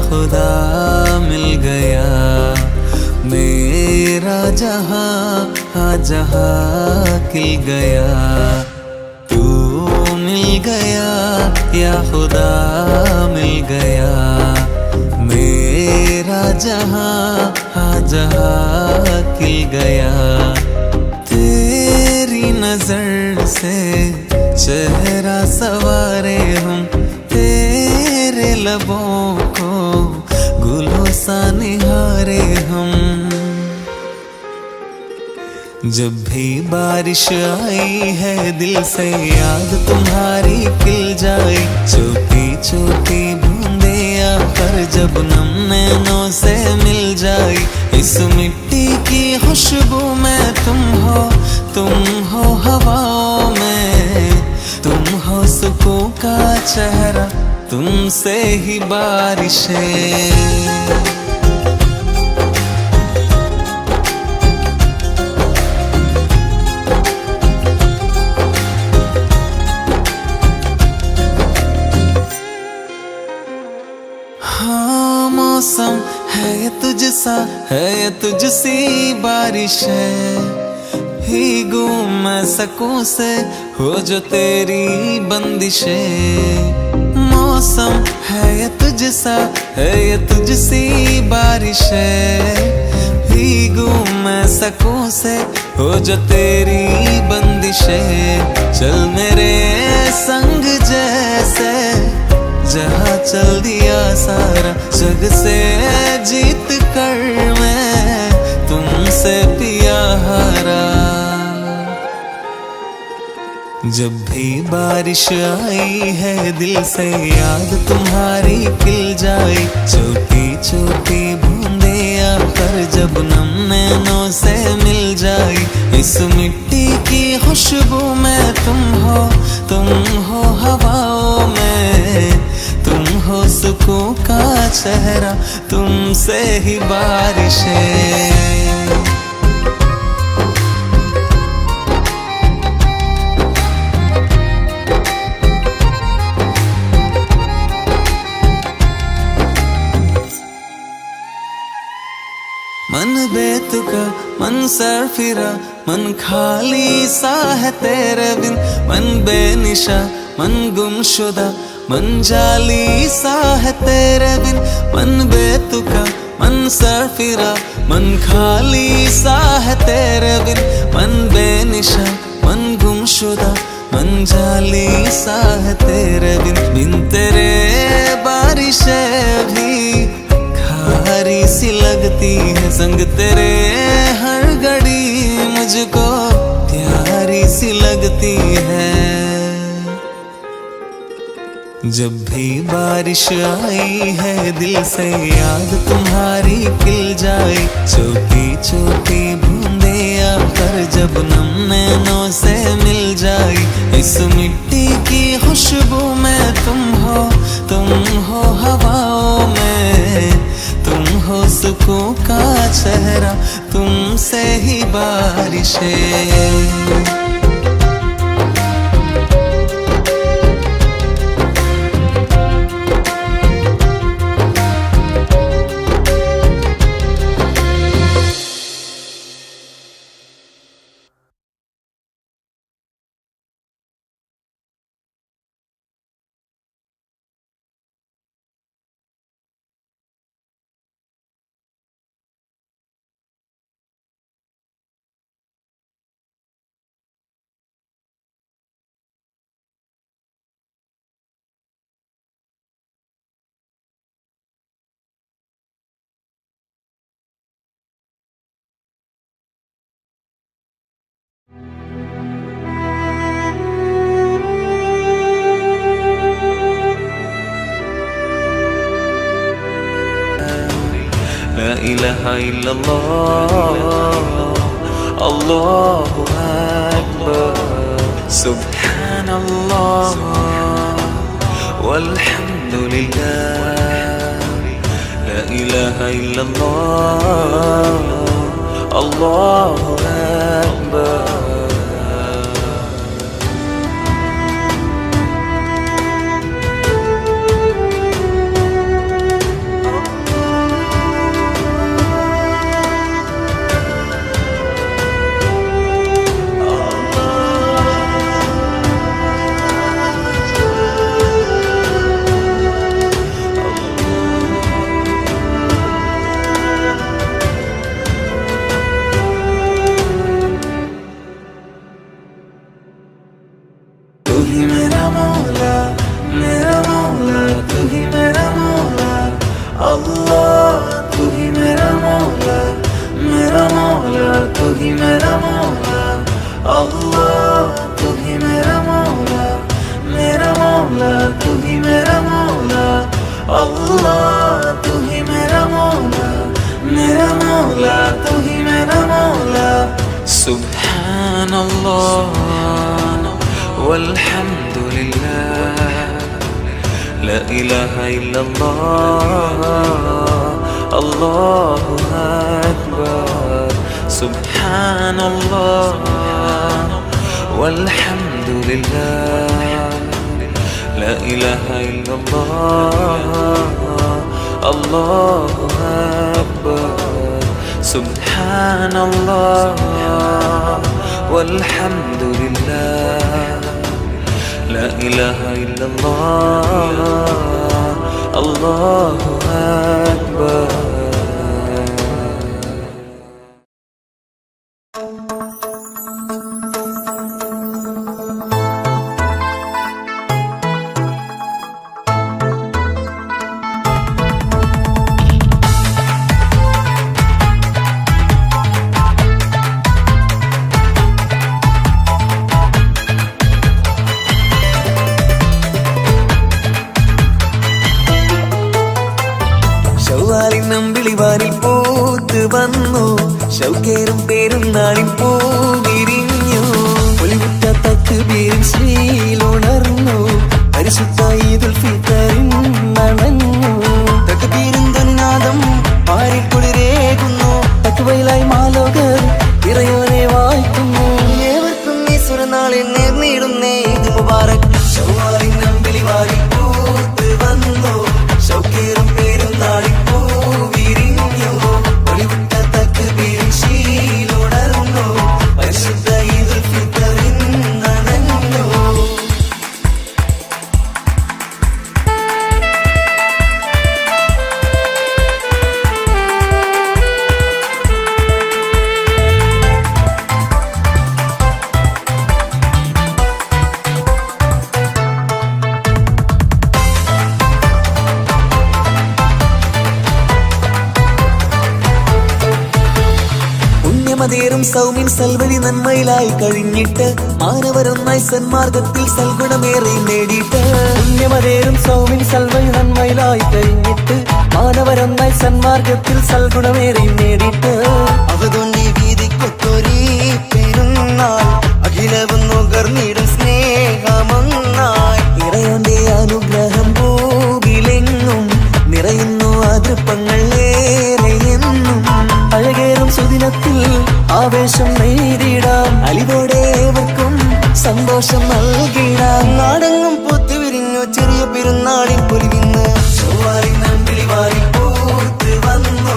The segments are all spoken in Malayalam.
खुदा मिल गया। मेरा जहां जहां खिल गया। तू मिल गया या खुदा मिल गया। मेरा जहां जहां खिल गया। तेरी नजर से चेहरा सवारे हम, तेरे लबों को गुलों सा निहारे हम। जब भी बारिश आई है दिल से याद तुम्हारी खिल जाए। छोटी छोटी बूंदे आकर जब नम नैनों से मिल जाए। इस मिट्टी की खुशबू में तुम हो हवाओं में। तुम हो सुकून का चेहरा, तुमसे ही बारिशें। हाँ मौसम है ये तुझसा, है ये तुझसी बारिश है। भीगूं मैं सकूं से हो जो तेरी बंदिशें। मौसम है ये तुझसा, है ये तुझसी बारिश है। भीगूं मैं सकूं से हो जो तेरी बंदिशें। चल मेरे संग जैसे जहाँ चल दिया सारा जग से जीत कर मैं तुमसे पिया हारा। जब भी बारिश आई है दिल से याद तुम्हारी खिल जाए। छोटी छोटी बूंदे आकर जब नम नैनों से मिल जाए। इस मिट्टी की खुशबू में तुम हो हवाओं में। तुम हो सुकून का चेहरा, तुमसे ही बारिशें। मन बेतुका मन सरफिरा, मन खाली सा है तेरे बिन। मन बेनिशा मन गुमशुदा, मन जाली सा है तेरे बिन। मन बेतुका मन सरफिरा, मन खाली सा है तेरे बिन। मन बेनिशा मन गुमशुदा, मन जाली सा है तेरे बिन। बिन तेरे बारिशें भी खारी सी लगती है। संग तेरे हर घड़ी मुझको प्यारी सी लगती है। जब भी बारिश आई है दिल से याद तुम्हारी खिल जाए। छोटी छोटी बूंदे आकर जब नम नैनों से मिल जाए। इस मिट्टी की खुशबू में तुम हो हवाओं में। तुम हो सुकून का चेहरा, तुमसे ही बारिशें। لا إله إلا الله الله أكبر سبحان الله والحمد لله لا إله إلا الله الله أكبر अल्लाह तू ही मेरा मौला तू ही मेरा मौला। अल्लाह तू ही मेरा मौला तू ही मेरा मौला। अल्लाह तू ही मेरा मौला तू ही मेरा मौला। सुब्हानल्लाह वल्हम्दुलिल्लाह ला इलाहा इल्लल्लाह अल्लाहु अकबर। सुब्हानल्लाह वल्हम्दुलिल्लाह ला इलाहा इल्लल्लाह अल्लाहु अकबर। सुब्हानल्लाह वल्हम्दुलिल्लाह ला इलाहा इल्लल्लाह अल्लाहु अकबर। നമ്പിളിവാനിൽ പൂത്ത് വന്നു ശൗക്കേറും പെരുന്നാളിൻ പൂ വിരിഞ്ഞു ഒലിവുറ്റ തക്ബീറിൻ ശ്രീലുണർന്നു പരിശുദ്ധ ഈദുൽ ഫിത്തറിൻ നനഞ്ഞു തക്ബീറിൻ ധ്വനിനാദം പാരിൽ കുളിരേകുന്നു തക്വയിലായി മാലോകർ ഇറയോനെ വായിക്കുന്നു ഏവർക്കും ഈശ്വരനാളിൽ നേർന്നിടുന്നേ ഈദ് മുബാറക് ശൗവാലിൻ നമ്പിളിവാനിൽ പൂത്ത് വന്നു ശൗക്കേറും പെരുന്നാളിൻ ും സൗമ്യൻ സൽവഴി നന്മയിലായി കഴിഞ്ഞിട്ട് മാനവരൊന്നായി സന്മാർഗത്തിൽ സൽഗുണമേറെ നേടിയിട്ട് പുണ്യമതേറും സൗമ്യൻ സൽവഴി നന്മയിലായി കഴിഞ്ഞിട്ട് മാനവരൊന്നായി സന്മാർഗത്തിൽ സൽഗുണമേറെ നേടിയിട്ട് അവതൊന്നി വീതിക്കൊത്തൊരീ പെരുന്നാൾ അഖിലവും നുകർന്നിടും സ്നേഹമൊന്നായി ഇറയോന്റെ അനുഗ്രഹം ഭൂവിലെങ്ങും നിറയുന്നു അതൃപ്പങ്ങൾ ഏറെയെന്നും അഴകേറും സുദിനത്തിൽ ആവേശം നേരിടാം അലിവോടെ ഏവർക്കും സന്തോഷം നൽകിടാം നാടെങ്ങും പൂത്തുവിരിഞ്ഞു ചെറിയ പെരുന്നാളിൻ പൊലിവിന്ന് ശൗവാലിൻ നമ്പിളിവാനിൽ പൂത്ത് വന്നു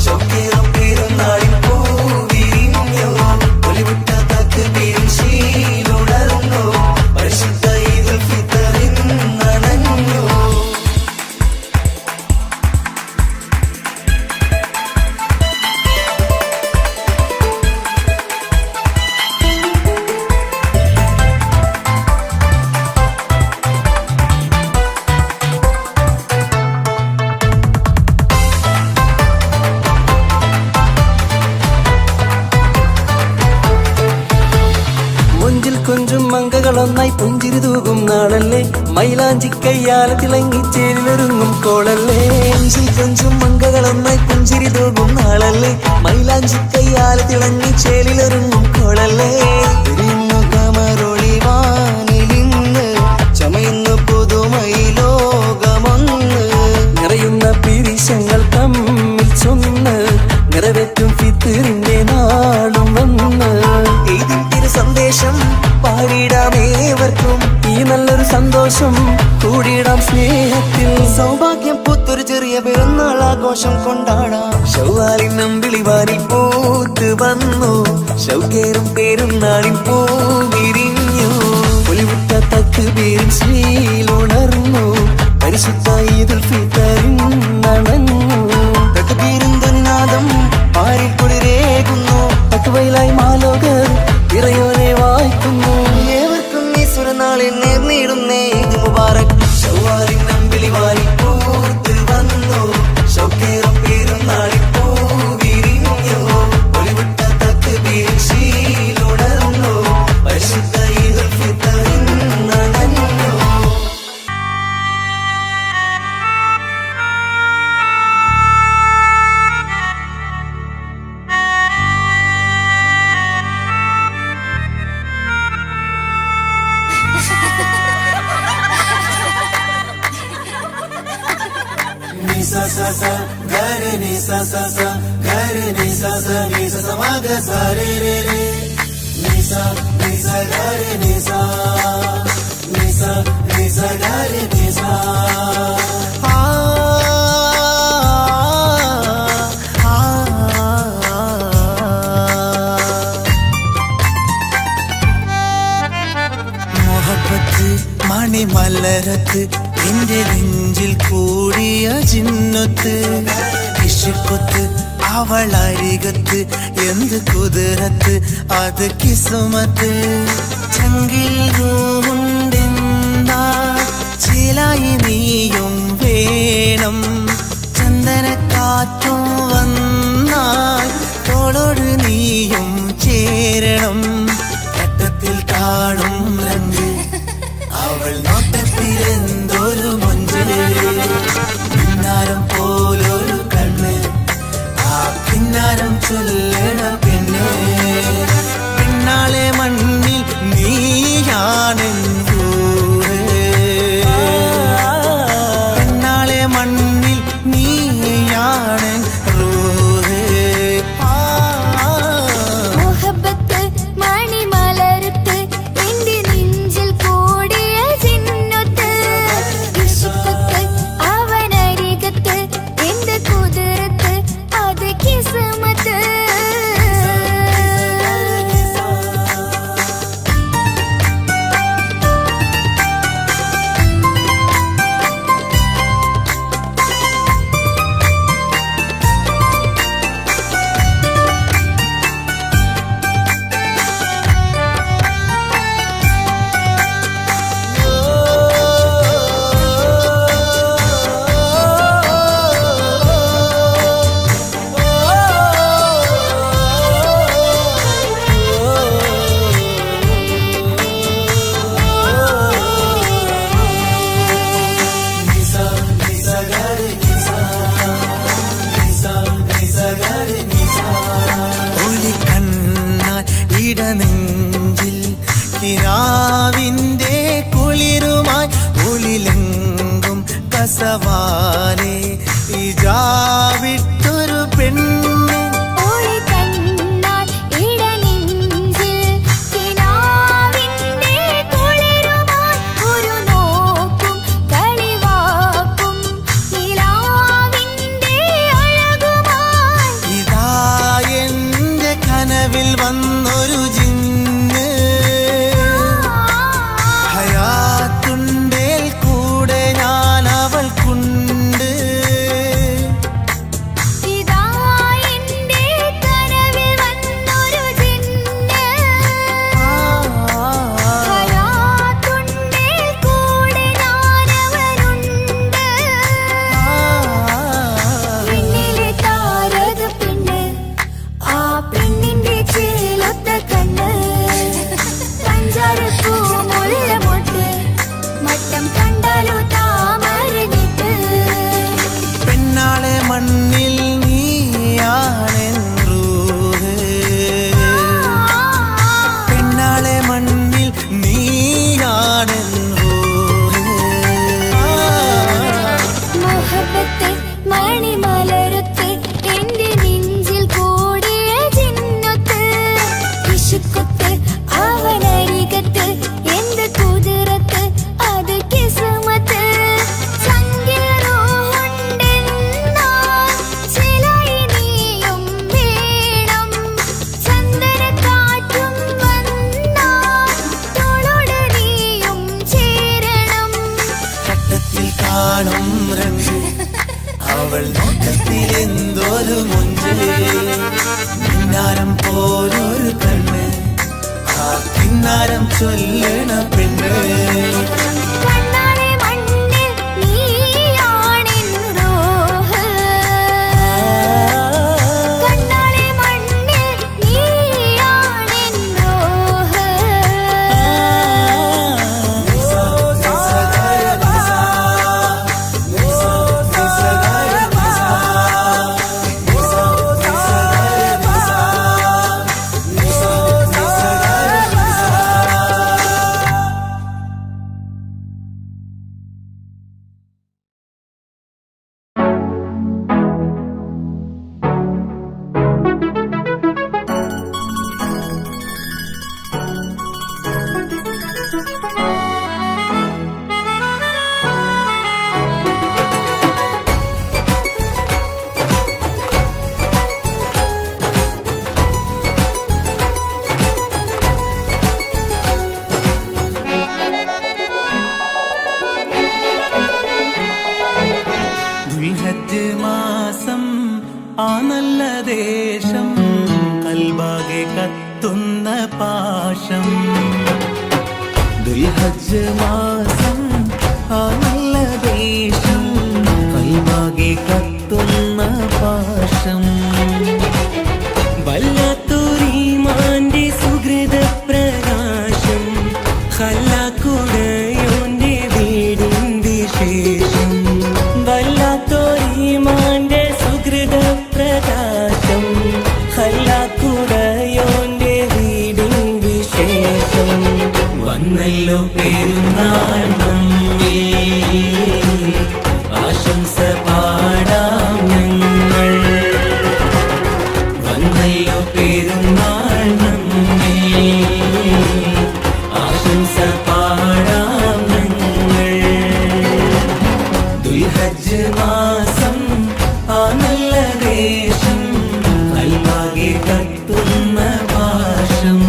ശൗക്കേറും പെരുന്നാളിൻ പൂ വിരിഞ്ഞു ഒലിവുറ്റ തക്ബീറിൻ ശ്രീലുണർന്നു പരിശുദ്ധ ഈദുൽ ഫിത്തറിൻ നനഞ്ഞു കൊഞ്ചും മങ്കകളൊന്നായി പുഞ്ചിരി തൂകും നാളല്ലേ മൈലാഞ്ചി കയ്യാല തിളങ്ങി ചേരിലൊരുങ്ങും കോളല്ലേ കൊഞ്ചും മങ്കകളൊന്നായി പുഞ്ചിരി തൂകും നാളല്ലേ മൈലാഞ്ചി കയ്യാല തിളങ്ങി ചേലിലൊരുങ്ങും കോളല്ലേ കമറൊളിവാനിലിന്ന് ചമയുന്നു പുതുമൈ ലോകമൊന്ന് നിറയുന്ന പിരിശങ്ങൾ തമ്മിൽ ചൊന്ന് നിറവേറ്റും ഫിത്തറിന്റെ നാളും വന്ന് ഇതിന്റെ സന്ദേശം പാടിടാമേവർക്കും ഈ നല്ലൊരു സന്തോഷം കൂടിയിടാം സ്നേഹത്തിൽ സൗഭാഗ്യം പൂത്തൊരു ചെറിയ പെരുന്നാൾ ആഘോഷം കൊണ്ടാടാം ശൗവാലിൻ നമ്പിളിവാനിൽ പൂത്ത് വന്നു ശൗക്കേറും പെരുന്നാളിൻ പൂ വിരിഞ്ഞു ഒലിവുറ്റ തക്ബീറിൻ ശ്രീലുണർന്നു പരിശുദ്ധ ഈദുൽ ഫിത്തറിൻ നനഞ്ഞു തക്ബീറിൻ ധ്വനിനാദം പാരിൽ കുളിരേകുന്നു തക്വയിലായി മാലോകർ ഇറയോനെ വായിക്കുന്നു ഏവർക്കും ഈശ്വരനാളിൽ നേർന്നിടുന്നേ ഈദ് മുബാറക് ശൗവാലിൻ നമ്പിളിവാനിൽ പൂത്ത് വന്നു sa ga re ni sa sa sa ga re ni sa sa ni sa sa ma ga sa re re re ni sa ga re ni sa ga re ni sa മണിമലരത്ത് എന്റെ നെഞ്ചിൽ കൂടിയ ചിന്നത്ത് ഇഷ്കൊത്ത് അവളരികത്ത് എന്ത് കുതിരത്ത് അത് കിസുമത്ത് ചങ്കിൽ റൂഹുണ്ടെന്നാ ചിലായി നീയും വേണം ചന്ദനക്കാറ്റും വന്നാൽ തോളോട് നീയും ചേരണം ഘട്ടത്തിൽ കാണും രംഗ് അവൾ നോട്ടത്തിലെന്തൊരു മൊഞ്ച് പിന്നാരം പോലൊരു കണ്ണ് ആ പിന്നാരം ചൊല്ലണ പെണ്ണ് പെണ്ണാളെ മണ്ണിൽ നീയാണെന്തോ പെണ്ണാളെ മണ്ണിൽ നീയാണ് നെഞ്ചിൽ കിനാവിന്റെ കുളിരുമായി ഉളിലെങ്കും കസവാലെ ഇജാവിട്ടൊരു പെണ്ണ് വന്നൊരു ജിന്ന് ഹയാത്തുണ്ടേൽ കൂടെ ഞാൻ അവൾക്കുണ്ട് ഇതാ എൻ്റെ കനവിൽ വന്നൊരു ജിന്ന് ഹയാത്തുണ്ടേൽ കൂടെ ഞാൻ അവനുണ്ട് പിന്നിലെ താരക പെണ്ണ് ആ പെണ്ണിന്റെ പെണ്ണാളെ മണ്ണിൽ നീയാണെന്നു പെണ്ണാളെ മണ്ണിൽ നീയാണെന്നു മണിമലരത്ത് എന്റെ നെഞ്ചിൽ കൂടിയ ചിന്നത്ത് ഇഷ്കൊത്ത് അവനരികത്ത് എന്ത് കുതിരത്ത് അത് കിസുമത്ത് ചങ്കിൽ റൂഹുണ്ടെന്നാൽ ചിലായി നീയും വേണം ചന്ദനക്കാറ്റും വന്നാൽ തോളോട് നീയും ചേരണം ഘട്ടത്തിൽ കാണും രംഗ് അവൾ നോട്ടത്തിലെന്തൊരു മൊഞ്ച് പിന്നാരം പോലൊരു കണ്ണ് ആ പിന്നാരം ചൊല്ലണ പെണ്ണ് കത്തുന്ന പാശം. ദുൽഹജ്ജ് മാസം ആ നല്ല ദേശം കൽവാകെ കത്തുന്ന പാശം. വല്ലാത്തൊരീമാന്റെ സുഹൃത പ്രകാശം ഖല്ലാക്കുടയോന്റെ വീടിൻ വിശേഷം. വല്ലാത്തൊരീമാന്റെ സുഹൃത പ്രകാശം ഖല്ലാക്കുടയോന്റെ വീടിൻ വിശേഷം. വന്നല്ലോ പെരുന്നാൾ നമ്മിൽ ആശംസ പാടാം ഞങ്ങൾ. വന്നല്ലോ പെരുന്നാൾ നമ്മിൽ ആശംസ പാടാം ഞങ്ങൾ. ദുൽഹജ്ജ് മാസം ആ നല്ല ദേശം കൽവാകെ കത്തുന്ന പാശം.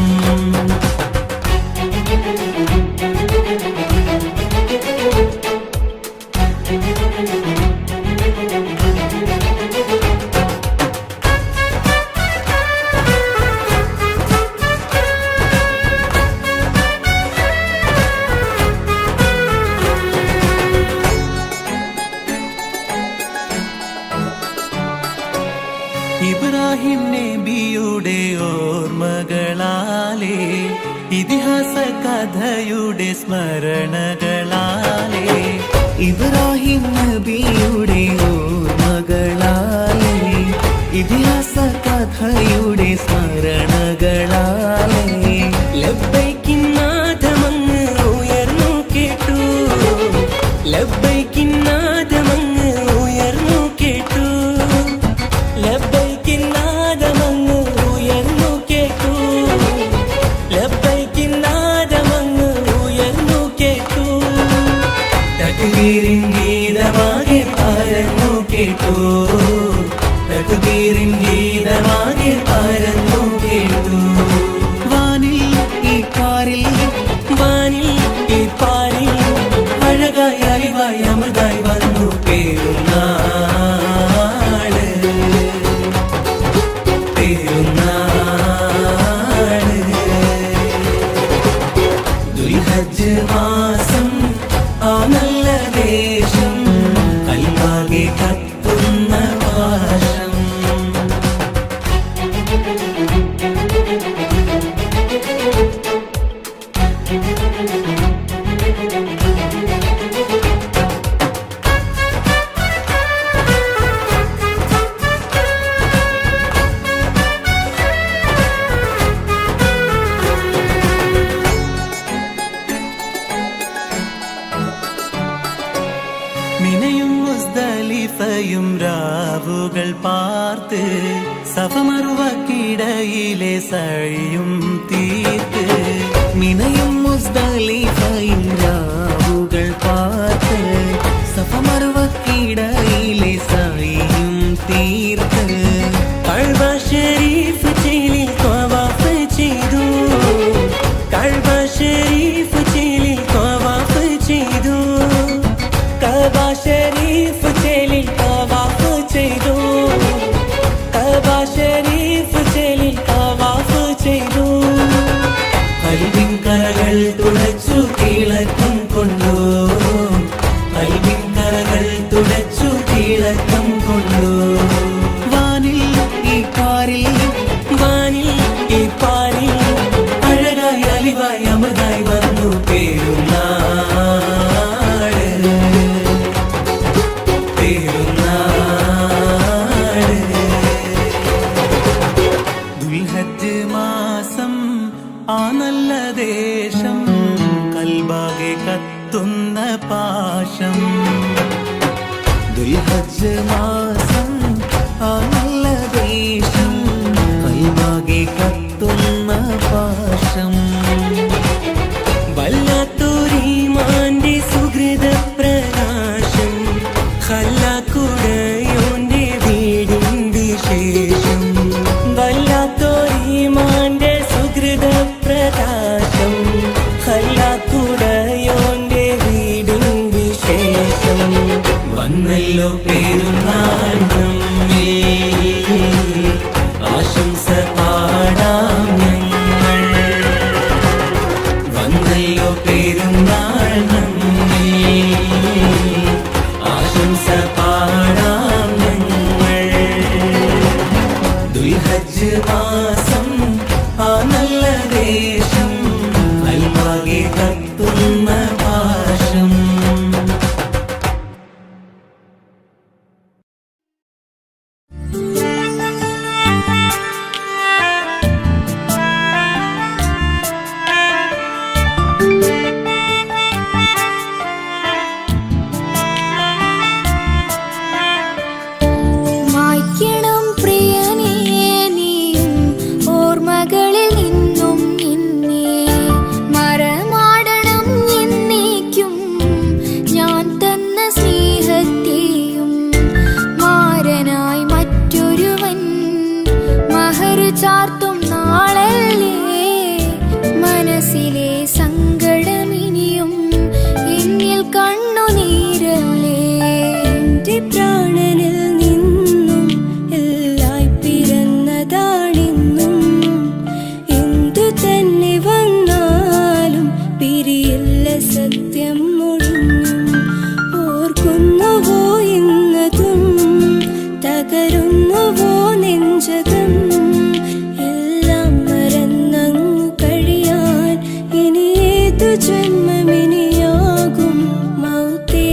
ഇബ്രാഹിം നബിയുടെ ഓർമ്മകളാലേ ഇതിഹാസ കഥയുടെ സ്മരണകളാലേ. ഇബ്രാഹിം നബിയുടെ ഓർമ്മകളാലേ ഇതിഹാസ കഥയുടെ സ്മരണകളാലേ. ലബ്ബൈക്കിന്നാദമങ്ങ് ഉയർന്നു കേട്ടു. ലബ്ബൈക്കിന്നാദമങ്ങ് ഉയർന്നു കേട്ടു. ലബ്ബൈക്കിന്നാദമങ്ങ് ഉയർന്നു കേട്ടു. ലബ്ബൈക്കിന്നാദമങ്ങ് ഉയർന്നു കേട്ടു. തക്ബീറിൻ ഗീതമാകെ പരന്നു കേട്ടു. തക്ബീറിൻ ഗീതമാകെ പരന്നു കേട്ടു. വാനിൽ ഈ പാരിൽ വാനിൽ ഈ പാരിൽ അഴകായി അലിവായി അമൃതായി വന്നു പെരുന്നാള്. പെരുന്നാള് ദുൽഹജ്ജ് മാസം ആ നല്ല ദേശം കൽവാകെ കത്തുന്ന പാശം. മിനയും മുസ്ദലിഫയും രാവുകൾ പാർത്ത് സഫമറുവക്കിടയിലെ സഴിയും തീർത്ത്. മിനയും മുസ്ദലിഫയും രാവുകൾ പാർത്ത് സഫമറുവക്കിടയിലെ സഴിയും തീർത്ത്. കഅബ ശരീഫ് ചേലിൽ തവാഫ് ചെയ്തു. കഅബ ശരീഫ് ചേലിൽ തവാഫ് ചെയ്തു. കഅബ ശരീഫ് ചേലിൽ തവാഫ് ചെയ്തു. കഅബ ശരീഫ് ചേലിൽ തവാഫ് ചെയ്തു. കൽബിൻ കരകൾ തുടച്ചു തിളക്കം കൊണ്ടു. കൽബിൻ കരകൾ തുടച്ചു തിളക്കം കൊണ്ടു. വാനിൽ ഈ പാരിൽ വാനിൽ ഈ പാരിൽ അഴകായി അലിവായി അമൃതായി വന്നു പെരുന്നാള്. പെരുന്നാള് ദുൽഹജ്ജ് മാസം ആ നല്ല ദേശം കൽവാകെ കത്തുന്ന പാശം. ദുൽഹജ്ജ് മാസം ആ നല്ല ദേശം കൽവാകെ കത്തുന്ന പാശം. വല്ലാത്തൊരീമാന്റെ സുഹൃത പ്രകാശം ഖല്ലാക്കുടയോന്റെ വീടിൻ വിശേഷം. വല്ലാത്തൊരീമാന്റെ സുഹൃത പ്രകാശം ഖല്ലാക്കുടയോന്റെ വീടിൻ വിശേഷം. വന്നല്ലോ പെരുന്നാൾ സന്ദേശം അൽവാകെ കത്തുന്ന പാശം. മായ്ക്കണം പ്രിയനേ നീയും ഓർമ്മകളിൽ നിന്നും നിന്നെ മറമാടണം എന്നേക്കും ഞാൻ തന്ന സ്നേഹത്തെയും മാരനായി മറ്റൊരുവൻ മഹർ ചാർത്തും നാളല്ലേ മനസ്സിലെ സങ്കടമിനിയും എന്നിൽ കണ്ണുനീരല്ലേ എന്റെ പ്രാണനിൽ നിന്നും എല്ലായി പിറന്നതാണെന്നും എന്തു തന്നെ വന്നാലും പിരിയില്ല സത്യം ഒഴിഞ്ഞും ഓർക്കുന്നുവോ എന്നതും തകരുന്നുവോ നെഞ്ചകം എല്ലാം മറന്നങ്ങു കഴിയാൻ ഇനി ഏതു ജന്മമിനിയാകും മൗത്തേ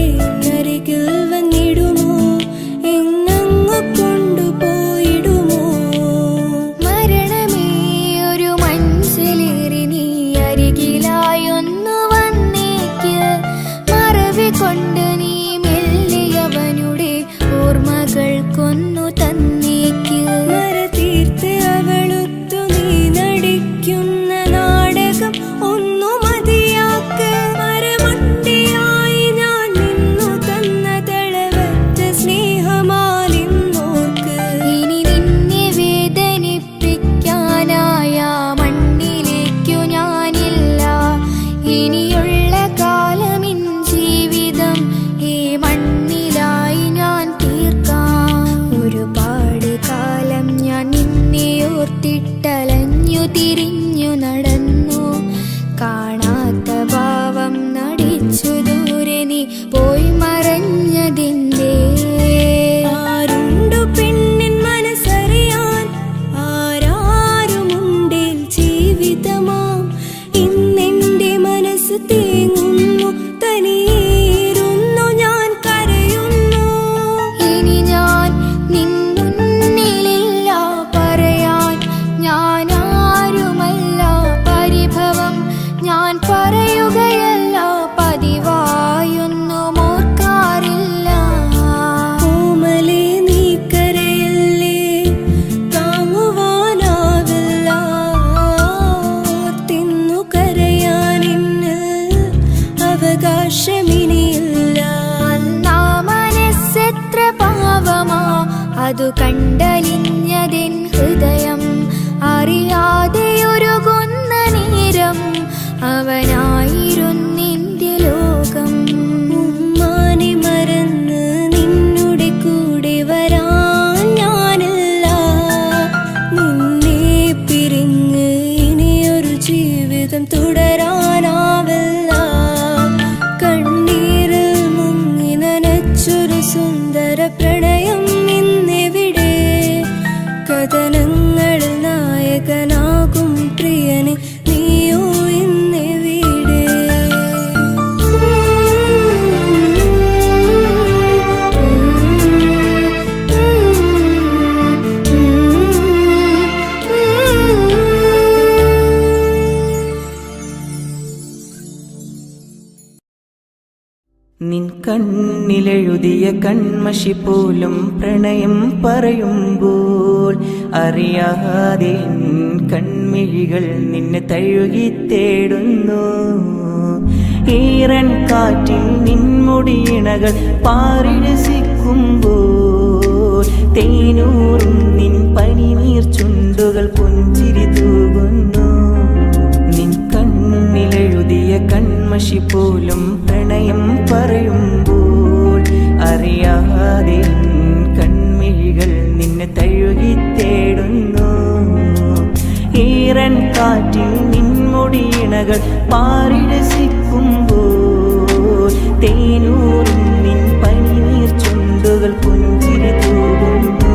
അരികിൽ വന്നിടുമോ എങ്ങങ്ങു കൊണ്ടുപോയിടുമോ മരണമേ ഒരു മഞ്ചലേറി നീ അരികിലായൊന്നു വന്നേക്ക് മറവി കൊണ്ട് നീ മെല്ലിയവനുടെ ഓർമ്മകൾ കൊന്നു തന്നേക്ക് മരതീർത്ത് അവളൊത്തു നീ നടിക്കുന്ന നാടകം ഒന്നു മതിയാക്ക് മരമണ്ടിയായി ഞാൻ നിന്നു തന്ന തളവറ്റ സ്നേഹമാലിന്നോർക്ക് ഇനി നിന്നെ വേദനിപ്പിക്കാനായ മണ്ണിലേക്കു ഞാനില്ല ഇനിയുള്ള കാലമിൻ ജീവിതം ഈ മണ്ണിലായി ഞാൻ തീർക്കാം ഒരുപാട് കാലം ഞാൻ നിന്നെ ഓർത്തിട്ടലഞ്ഞു തിരിഞ്ഞു നടന്നു കാണാത്ത ഭാവം നടിച്ചു ദൂരെ നീ പോയി മറഞ്ഞതിൻ്റെ ആരുണ്ടു പെണ്ണിൻ മനസ്സറിയാൻ ആരാരുമുണ്ടിൽ ജീവിതമാം ഇന്നെന്റെ മനസ്സ് തേങ്ങുന്നു തനിയിരുന്നു ഞാൻ കരയുന്നു ഇനി ഞാൻ നിൻ മുന്നിലില്ല പറയാൻ ഞാൻ ആരുമല്ല പരിഭവം ഞാൻ പറയുകയല്ല പതിവായൊന്നും ഓർക്കാറില്ല ഓമലേ നീ കരയല്ലേ താങ്ങുവാനാവില്ല തിന്നു കരയാനിന്ന് അവകാശമിനിയില്ല അന്നാ മനസ്സെത്ര പാവമാ അതു കണ്ടലിഞ്ഞതിൻ ഹൃദയം അറിയാതെ ഒരുകുന്ന നേരം അവനായിരുന്നിന്റെ ലോകം ഉമ്മാനെ മറന്ന് നിന്നുടെ കൂടെ വരാൻ ഞാനില്ല നിന്നെ പിരിഞ്ഞ് ഇനിയൊരു ജീവിതം തുടരാനാവില്ല കണ്ണീരിൽ മുങ്ങി നനച്ചൊരു സുന്ദര പ്രണയം ഇന്നെവിടെ കഥനങ്ങളിൽ നായകനാകും പ്രിയനെ നീയോ ഇന്നെവിടെ നിൻ കണ്ണിലെഴുതിയ കൺമഷി പോലും പ്രണയം പറയുമ്പോൾ അറിയാതെ കൺമിഴികൾ നിന്നെ തഴുകി തേടുന്നു. ഈറൻ കാറ്റിൽ നിൻമുടിയിണകൾ പാറിരസിക്കുമ്പോൾ തേനൂറും നിൻ പനിനീർ ചുണ്ടുകൾ പുഞ്ചിരി തൂകുന്നു. നിൻ കണ്ണിലെഴുതിയ കൺമഷി പോലും പ്രണയം പറയുമ്പോൾ അറിയാതെ കൺമിഴികൾ നിന്നെ തഴുകി തേടുന്നു. ഈറൻ കാറ്റിൽ നിൻമുടിയിണകൾ പാറിരസിക്കുമ്പോൾ തേനൂറും നിൻ പനിനീർ ചുണ്ടുകൾ പുഞ്ചിരി തൂകുന്നു.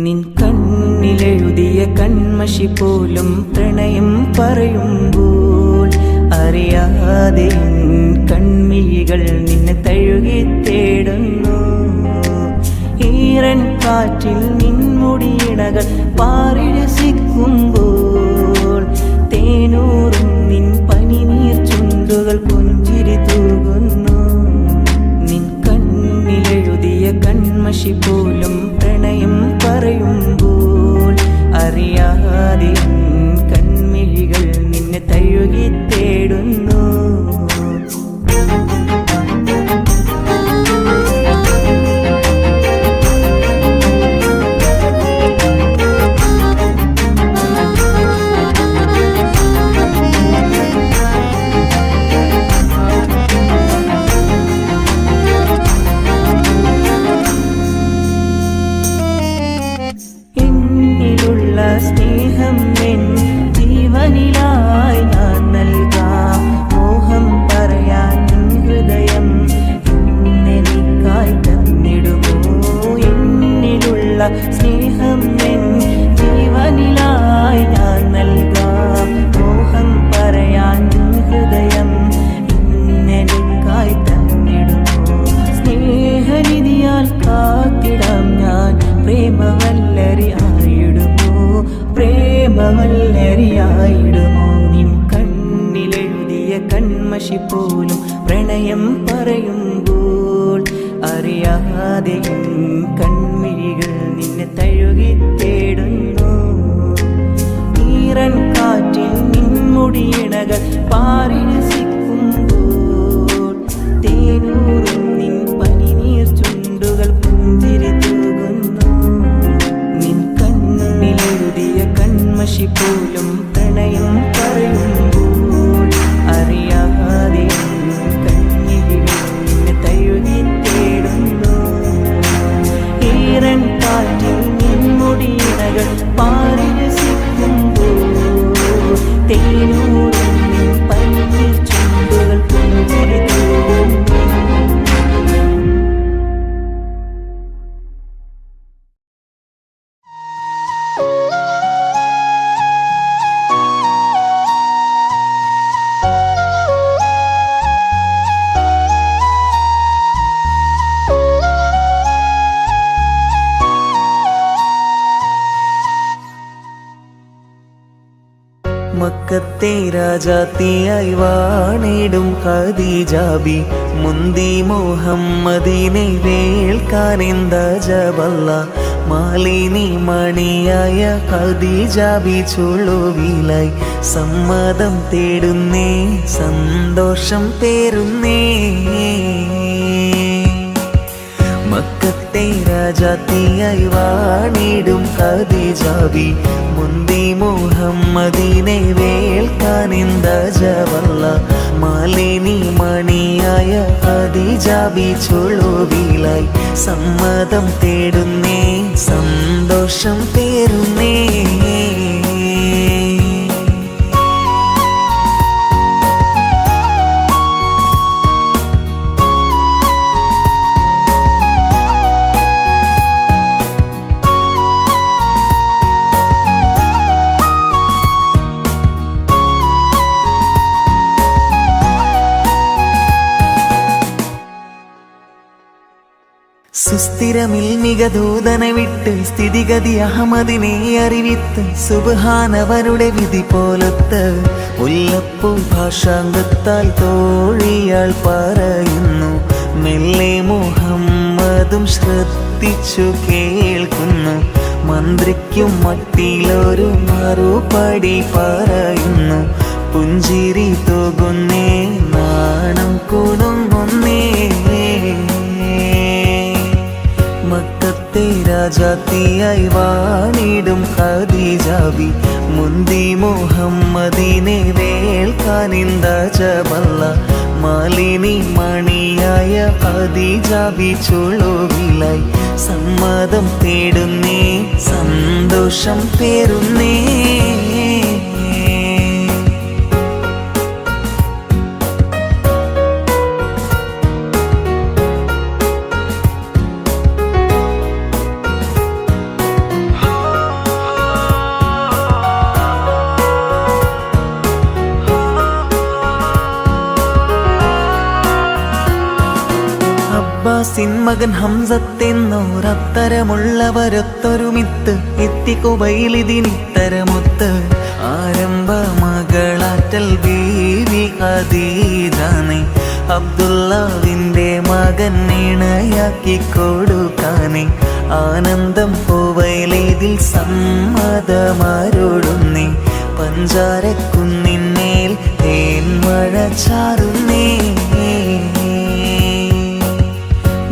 നിൻ കണ്ണിലെഴുതിയ കൺമഷി പോലും പ്രണയം പറയുമ്പോൾ അറിയാതെ കൺമിഴികൾ നിന്നെ തഴുകി തേടുന്നു. ഈറൻ കാറ്റിൽ നിൻമുടിയിണകൾ പാറിരസിക്കുമ്പോൾ തേനൂറും നിൻ പനിനീർ ചുണ്ടുകൾ പുഞ്ചിരി തൂകുന്നു. നിൻ കണ്ണിലെഴുതിയ കൺമഷി പോലും പ്രണയം പറയുമ്പോൾ അറിയാതെ കൺമിഴികൾ നിന്നെ തഴുകി തേടുന്നു. സ്നേഹം എൻ ജീവനിലായി ഞാൻ നൽകാം. മോഹം പറയാൻ ഹൃദയം എന്നെനിക്കായി തന്നിടുമോ? എന്നിലുള്ള സ്നേഹം എൻ ജീവനിലായി ഞാൻ നൽകാം. മോഹം പറയാൻ ഹൃദയം എന്നെനിക്കായി തന്നിടുമോ? സ്നേഹനിധിയാൽ കാത്തിടാം ഞാൻ പ്രേമവല്ലരി പ്രേമവല്ലരിയായിടുമോ? നിൻ കണ്ണിലെഴുതിയ കൺമഷി പോലും പ്രണയം പറയുമ്പോൾ അറിയാതെ കൺമിഴികൾ നിന്നെ തഴുകി തേടുന്നു. ഈറൻ കാറ്റിൽ നിൻമുടിയിണകൾ പാറിരസിക്കുമ്പോൾ തേനൂറും നിൻ പനിനീർ ചുണ്ടുകൾ പുഞ്ചിരി തൂകുന്നു. നിൻ കണ്ണിലെഴുതിയ കൺമഷി പോലും പ്രണയം പറയുമ്പോൾ അറിയാതെ കണ്ണിഴികൾ നിന്നെ തഴുകി തേടുന്നു. ഈറൻ കാറ്റിൽ നിൻമുടിയിണകൾ പാറിരസിക്കുമ്പോൾ തേനൂറും നിൻ പനിനീർ ചുണ്ടുകൾ പുഞ്ചിരി തൂകുന്നു. മക്കത്തെ രാജാത്തിയായി വാണിടും ഖദീജാബി മുന്തി മുഹമ്മദിനെ വേൾക്കാനെന്ത ജബല്ല. മാലിനി മണിയായ ഖദീജാബി ചുളുവിലായി സമ്മതം തേടുന്നേ, സന്തോഷം പേരുന്നേ. മക്കത്തെ രാജാത്തിയായി വാണിടും ഖദീജാബി മുന്തി മുഹമ്മദിനെ വേൾക്കാനെന്ത ജവല്ല. മാലിനി മണിയായ ഖദീജാബി ചുളുവിലായി സമ്മതം തേടുന്നേ, സന്തോഷം പേരുന്നേ. സുസ്ഥിരമിൽ മികദൂതനെ വിട്ട് സ്ഥിതിഗതി അഹമ്മദിനെ അറിവിത്ത് സുബ്ഹാനവരുടെ വിധി പോലത്ത് മുല്ലപ്പൂ ഭാഷാംഗത്താൽ തോഴിയാൾ പറയുന്നു. മെല്ലെ മുഹമ്മദും ശ്രദ്ധിച്ചു കേൾക്കുന്നു. മന്ത്രിക്കും മട്ടിലൊരു മറുപടി പറയുന്നു. പുഞ്ചിരി തൂകുന്നേ, നാണം കുടുങ്ങുന്നേ. മക്കത്തെ രാജാത്തിയായി വാണിടും ഖദീജാബി മുന്തി മുഹമ്മദിനെ വേൾക്കാനെന്ത ജബല്ല. മാലിനി മണിയായ ഖദീജാബി ചുളുവിലായി സമ്മതം തേടുന്നേ, സന്തോഷം പേരുന്നേ. അബ്ബാസിൻ മകൻ ഹംസത്തെന്നോരത്തരമുള്ളവരൊത്തൊരുമിത്ത് എത്തിക്കുബൈലിതിനിത്തരമൊത്ത് ആരംഭ മകളാറ്റൽ ബീവി ഖദീജാനെ അബ്ദുല്ലാവിൻ്റെ മകൻ ഇണയാക്കി കൊടുക്കാനെ ആനന്ദം പൂവയിലേതിൽ സമ്മതമാരോടുന്നേ പഞ്ചാരക്കുന്നിന്മേൽ തേൻമഴ ചാറുന്നേ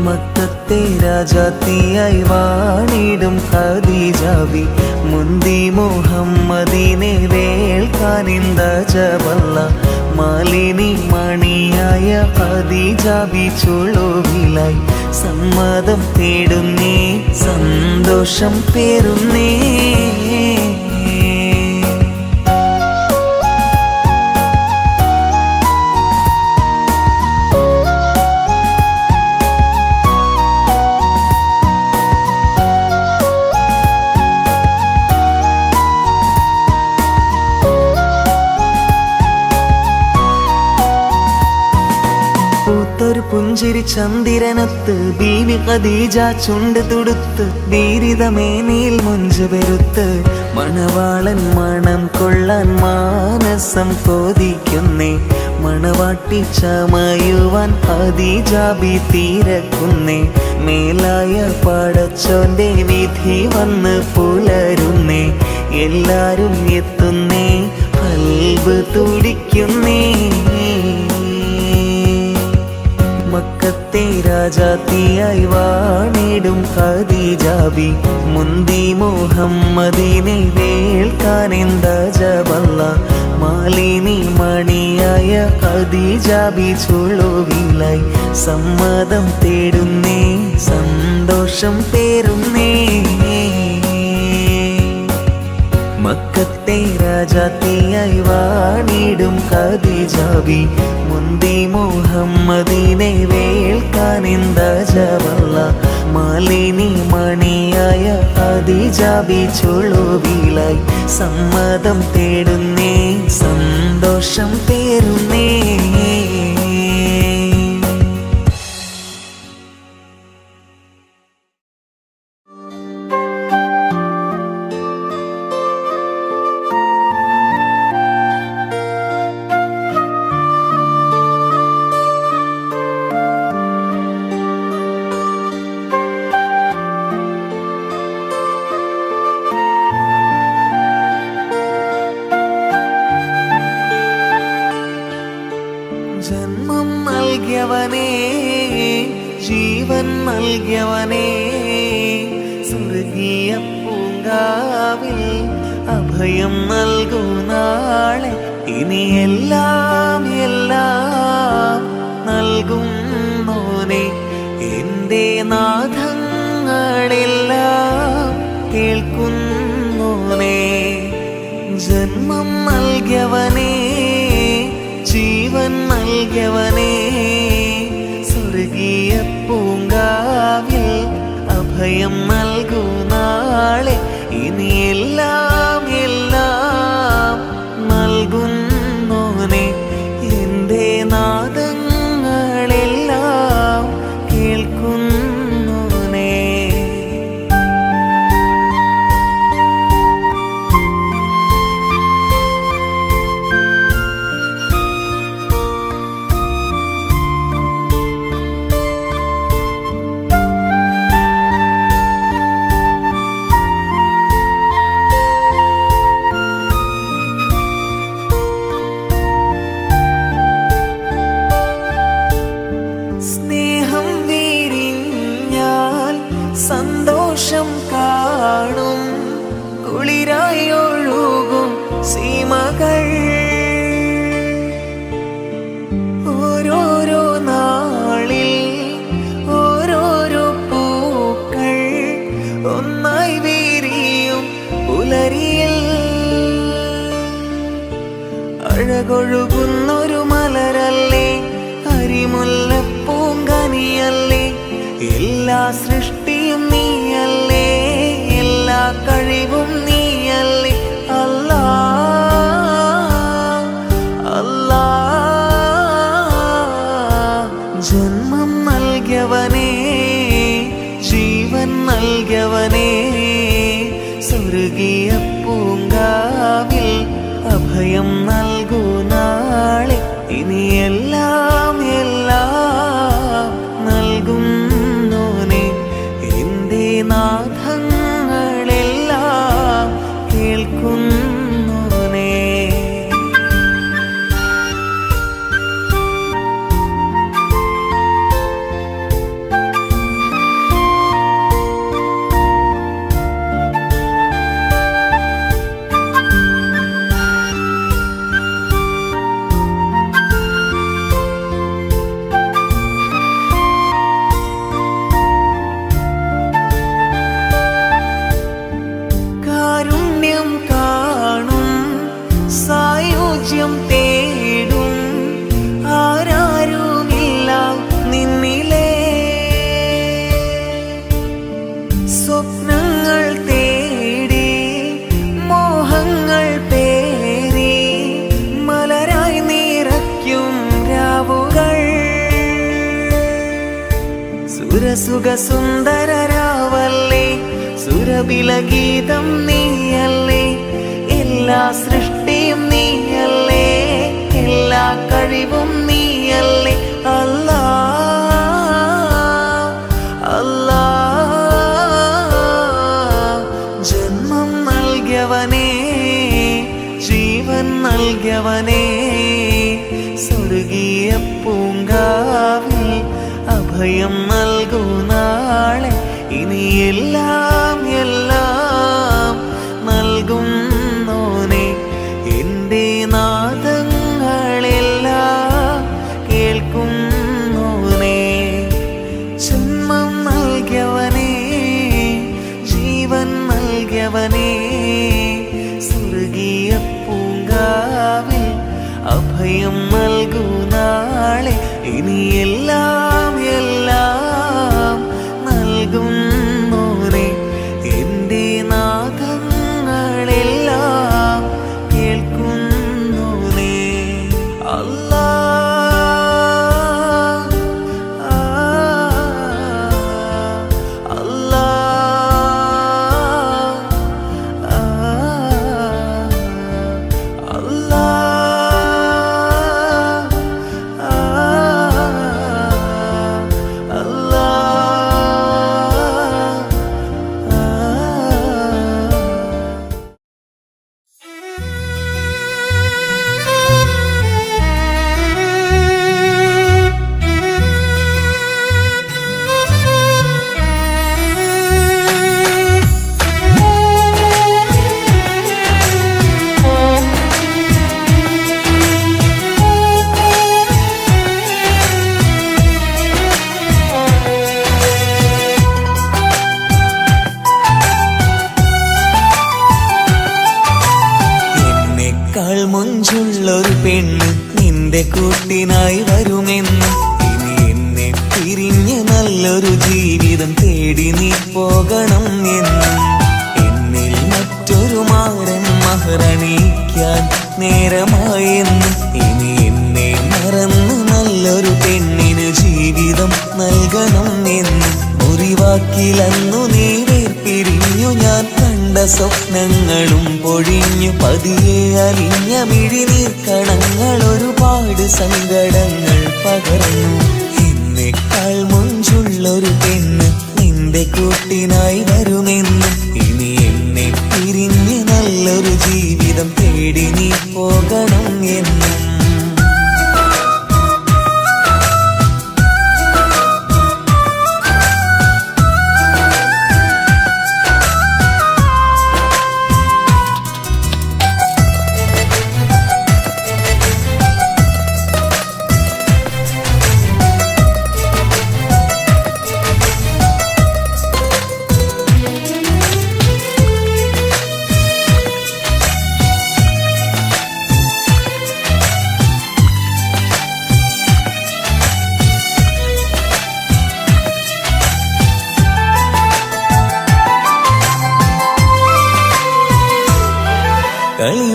മക്കത്തെ രാജാത്തിയായി വാണിടും ഖദീജാബി മുന്തി മുഹമ്മദിനെ വേൾക്കാനിന്ത ജബല്ല മാലിനി മണിയായ ഖദീജാബി ചുളുവിലായി സമ്മതം തേടുന്നേ സന്തോഷം പേറുന്നേ ഒരു പുഞ്ചിരി ചന്ദിരനത്ത് ബീവി ഖദീജ ചുണ്ട് തുടുത്ത് വീരിതമേനിയിൽ മുഞ്ചു പെരുത്ത് മണവാളൻ മണം കൊള്ളാൻ മാനസം കൊതിക്കുന്നേ മണവാട്ടി ചമയുവാൻ ഖദീജാബി തീരക്കുന്നേ മേലായ പടച്ചോന്റെ വിധി വന്ന് പുലരുന്നേ എല്ലാരും എത്തുന്നേ ഖൽബ് തുടിക്കുന്നേ മക്കത്തെ രാജാത്തിയായി വാണിടും ഖദീജാബി മുന്തി മുഹമ്മദിനെ വേൾക്കാനെന്ത ജബല്ല മാലിനി മണിയായ ഖദീജാബി ചുളുവിലായി സമ്മതം തേടുന്നേ സന്തോഷം പേറുന്നേ മക്കത്തെ രാജാത്തിയായി വാണിടും ഖദീജാബി മുന്തി മുഹമ്മദിനെ വേൾക്കാനെന്ത ജബല്ല മാലിനി മണിയായ ഖദീജാബി ചുളുവിലായി സമ്മതം തേടുന്നേ സന്തോഷം പേറുന്നേ ജന്മം നൽകിയവനേ ജീവൻ നൽകിയവനേ സ്വർഗീയ പൂങ്കാവിൽ അഭയം നൽകൂ നാളെ ഇനി എല്ലാം എല്ലാം നൽകുന്നോനെ എൻ്റെ നാദങ്ങളെല്ലാം കേൾക്കുന്നോനെ ജന്മം നൽകിയവനേ ജീവൻ നൽകിയവനേ സ്വർഗീയ പൂങ്കാവിൽ അഭയം നൽകൂ നാളെ ഇനി എല്ലാം എല്ലാം നൽകുന്നോനെ എൻ്റെ നാദങ്ങളെല്ലാം കേൾക്കുന്നോനെ സന്തോഷം കാണും കുളിരായി ഒഴുകും സീമകൾ ഓരോരോ നാളിൽ ഓരോരോ പൂക്കൾ ഒന്നായി വിരിയും പുലരിയിൽ അഴകൊഴുകുന്നൊരു മലരല്ലേ അരിമുല്ലപ്പൂങ്കനിയല്ലേ എല്ലാ സൃഷ്ടിയും നീയല്ലേ എല്ലാ കഴിവും നീയല്ലേ അല്ലാ അല്ലാ ജന്മം നൽകിയവനേ ജീവൻ നൽകിയവനേ, സ്വർഗീയ പൂങ്കാവിൽ അഭയം നൽകൂ നാളെ. ഇനി എല്ലാം എല്ലാം നൽകുന്നോനെ, എന്റെ നാഥങ്ങളെല്ലാം കേൾക്കുന്നോനെ. കാരുണ്യം കാണും, സായുജ്യം തേടും, ആരാരുമില്ല നിന്നിലേ. സ്വപ്നങ്ങൾ തേടി മോഹങ്ങൾ പേറി മലരായി നിറയ്ക്കും രാവുകൾ. സുരസുഖ സുന്ദരരാവല്ലേ, സുരബിലഗീതം നീയല്ലേ, എല്ലാ സൃഷ്ടിയും നീയല്ലേ, എല്ലാ കഴിവും നീയല്ലേ. അല്ലാ അല്ലാ, ജന്മം നൽകിയവനേ, ജീവൻ നൽകിയവനേ, സ്വർഗീയ പൂങ്കാവിൽ അഭയം നൽകൂ നാളെ. ഇനി എല്ലാം എല്ലാം നൽകുന്നോനെ, എന്റെ നാദങ്ങളെല്ലാം കേൾക്കുന്നോനെ. ജന്മം നൽകിയവനേ, ജീവൻ നൽകിയവനേ, സ്വർഗീയ പൂങ്കാവിൽ അഭയം നൽകൂ നാളെ. ഇനി എല്ലാം എല്ലാം നൽകുന്നോനെ, എന്റെ നാദങ്ങളെല്ലാം കേൾക്കുന്നോനെ. അല്ലാ അല്ലാ അല്ലാ മുഞ്ചുള്ളൊരു പെണ്ണ് നിന്റെ കൂട്ടിനായി വരുമെന്ന്. ഇനി എന്നെ പിരിഞ്ഞ് നല്ലൊരു ജീവിതം തേടി നീ പോകണം എന്ന്. എന്നിൽ മറ്റൊരു മാരൻ മഹറണിക്കാൻ നേരമായെന്ന്. ഇനി എന്നെ മറന്ന് നല്ലൊരു പെണ്ണിന് ജീവിതം നൽകണം എന്ന്. മുറിവാക്കിലന്നു നീ വേർപിരിഞ്ഞു, ഞാൻ കണ്ട സ്വപ്നങ്ങളും പൊഴിഞ്ഞു. പതിയെ അലിഞ്ഞ മിഴിനീർക്കണങ്ങൾ ഒരുപാട് സങ്കടങ്ങൾ പകർന്നു. എന്നെക്കാൾ മുഞ്ചുള്ളൊരു പെണ്ണ് നിന്റെ കൂട്ടിനായി വരുമെന്ന്. ഇനി എന്നെ പിരിഞ്ഞ് നല്ലൊരു ജീവിതം തേടി നീ പോകണം എന്നും.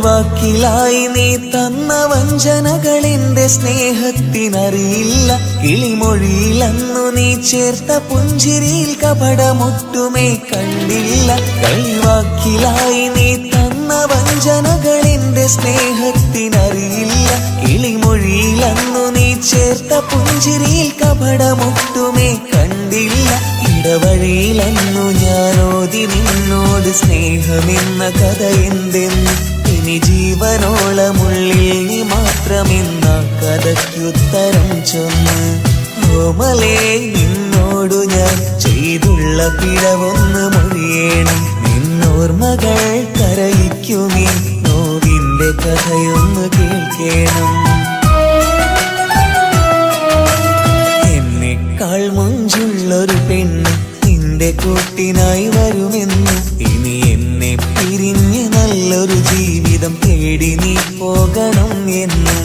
കളിവാക്കിലായി നീ തന്ന വഞ്ചനകൾ എന്റെ സ്നേഹത്തിനറിയില്ല. കിളിമൊഴിയിലന്നു നീ ചേർത്ത പുഞ്ചിരിയിൽ കപടമൊട്ടുമേ കണ്ടില്ല. കളിവാക്കിലായി നീ തന്ന വഞ്ചനകൾ എന്റെ സ്നേഹത്തിനറിയില്ല. കിളിമൊഴിയിലന്നു നീ ചേർത്ത പുഞ്ചിരിയിൽ കപടമൊട്ടുമേ കണ്ടില്ല. ഇടവഴിയിലന്നു ഞാനോതി നിന്നോട് സ്നേഹമെന്ന കഥ എന്തെന്ന്. ഇനി ജീവനോളമുള്ളിൽ നീ മാത്രമെന്ന കഥയ്ക്കുത്തരം ചൊന്ന്. ഓമലേ നിന്നോടു ഞാൻ ചെയ്തുള്ള പിഴവൊന്ന് മൊഴിയേണം. നിന്നോർമ്മകൾ കരയിക്കുമീ നോവിന്റെ കഥയൊന്ന് കേൾക്കേണം. എന്നെക്കാൾ മുഞ്ചുള്ളൊരു പെണ്ണ് നിന്റെ കൂട്ടിനായി വരുമെന്ന്. ഇനി എന്നെ പിരിഞ്ഞ് നല്ലൊരു ജീവിതം തേടി നീ പോകണം എന്നും.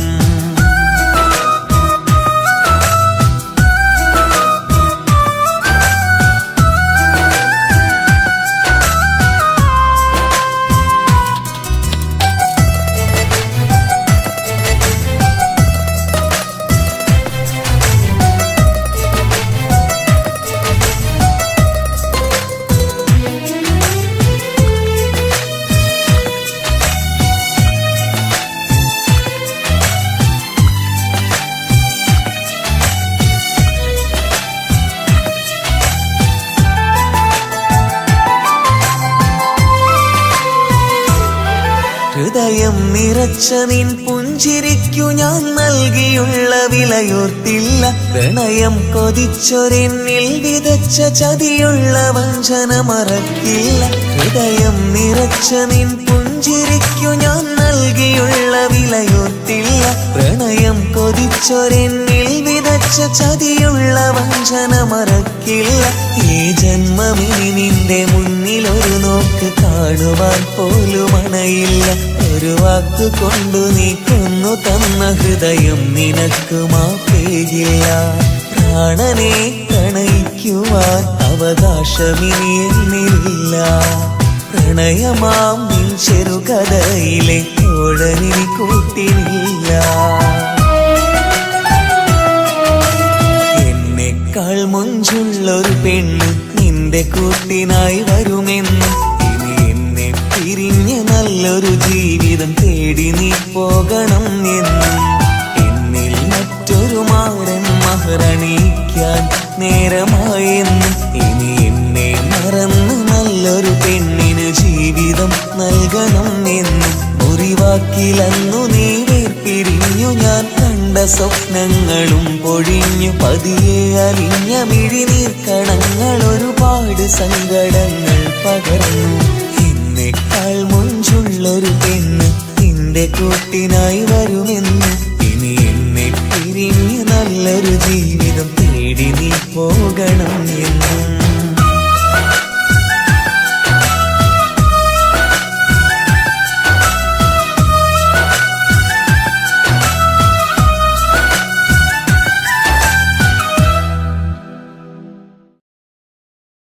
ഹൃദയം നിറച്ച നിൻ പുഞ്ചിരിക്കു ഞാൻ നൽകിയുള്ള വിലയോർത്തില്ല. പ്രണയം കൊതിച്ചൊരെന്നിൽ വിതച്ച ചതിയുള്ള വഞ്ചന മറക്കില്ല. ഹൃദയം നിറച്ച നിൻ പുഞ്ചിരിക്കു ഞാൻ നൽകിയുള്ള വിലയോർത്തില്ല. പ്രണയം കൊതിച്ചൊരെന്നിൽ വിതച്ച ചതിയുള്ള വഞ്ചന മറക്കില്ല. ഈ ജന്മമിനി നിന്റെ മുന്നിലൊരു നോക്ക് കാണുവാൻ പോലും അണയില്ല. ഒരു വാക്ക് കൊണ്ടു നീ കൊന്നു തന്ന ഹൃദയം നിനക്ക് മാപ്പേകില്ല. പ്രാണനെ പ്രണയിക്കുവാൻ അവകാശമിനി എന്നില്ല. പ്രണയമാം നിൻ ചെറുകഥയിലെ തോഴനിനി കൂട്ടിനില്ല. എന്നെക്കാൾ മുഞ്ചുള്ളൊരു പെണ്ണ് നിന്റെ കൂട്ടിനായി വരുമെന്ന്. ഇനി എന്നെ പിരിഞ്ഞ് നല്ലൊരു ജീവിതം തേടി നീ പോകണം എന്നും. എന്നിൽ മറ്റൊരു മാരൻ മഹറണിയിക്കാൻ നേരമായെന്നും. ഇനി എന്നെ മറന്ന് നല്ലൊരു പെണ്ണിന് ജീവിതം നൽകണം എന്നും. മുറിവാക്കിലന്നു നീ വേർപിരിഞ്ഞു ഞാൻ കണ്ട സ്വപ്നങ്ങളും പൊഴിഞ്ഞു. പതിയെ അലിഞ്ഞ മിഴിനീർക്കണങ്ങൾ ഒരുപാട് സങ്കടങ്ങൾ പകർന്നു. എന്നെക്കാൾ മുഞ്ചുള്ളൊരു പെണ്ണ് നിന്റെ കൂട്ടിനായി വരുമെന്ന്. ഇനി എന്നെ പിരിഞ്ഞ് നല്ലൊരു ജീവിതം തേടി നീ പോകണം എന്ന്.